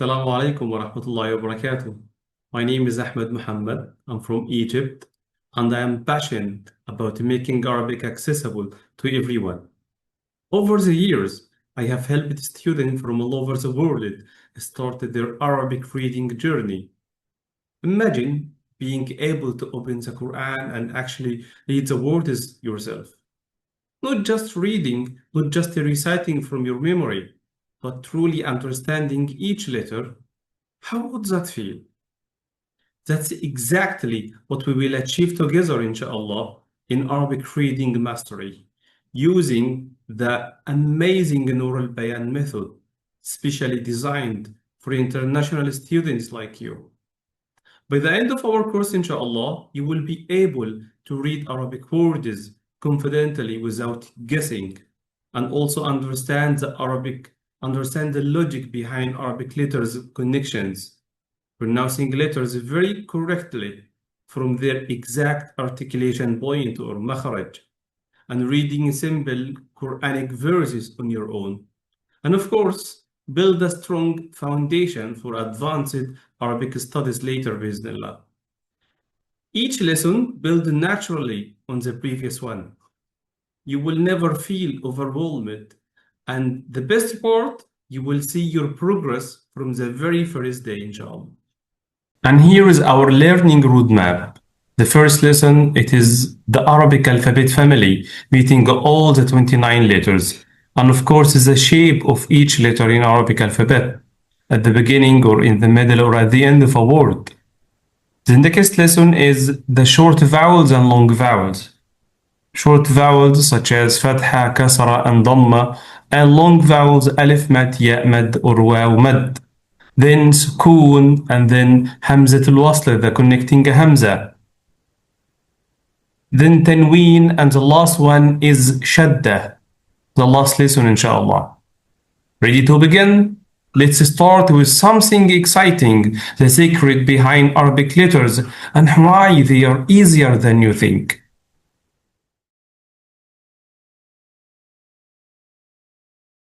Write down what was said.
Assalamu alaikum wa rahmatullahi wa barakatuh. My name is Ahmed Muhammad. I'm from Egypt and I am passionate about making Arabic accessible to everyone. Over the years, I have helped students from all over the world start their Arabic reading journey. Imagine being able to open the Quran and actually read the words yourself. Not just reading, not just reciting from your memory, but truly understanding each letter. How would that feel? That's exactly what we will achieve together, inshallah, in Arabic reading mastery, using the amazing Noor Al-Bayan method, specially designed for international students like you. By the end of our course, inshallah, you will be able to read Arabic words confidently without guessing, and also understand the logic behind Arabic letters connections, pronouncing letters very correctly from their exact articulation point or makhraj, and reading simple Quranic verses on your own. And of course, build a strong foundation for advanced Arabic studies later, bismillah. Each lesson builds naturally on the previous one. You will never feel overwhelmed. And the best part, you will see your progress from the very first day, inshallah. And here is our learning roadmap. The first lesson, it is the Arabic alphabet family, meeting all the 29 letters. And of course, the shape of each letter in Arabic alphabet, at the beginning or in the middle or at the end of a word. The next lesson is the short vowels and long vowels. Short vowels such as fatha, kasra, and dhamma, and long vowels alif mad, ya mad, or waw mad. Then sukoon, and then hamzat al-wasl, the connecting hamza. Then tanween, and the last one is shadda, the last lesson, inshallah. Ready to begin? Let's start with something exciting, the secret behind Arabic letters and why they are easier than you think.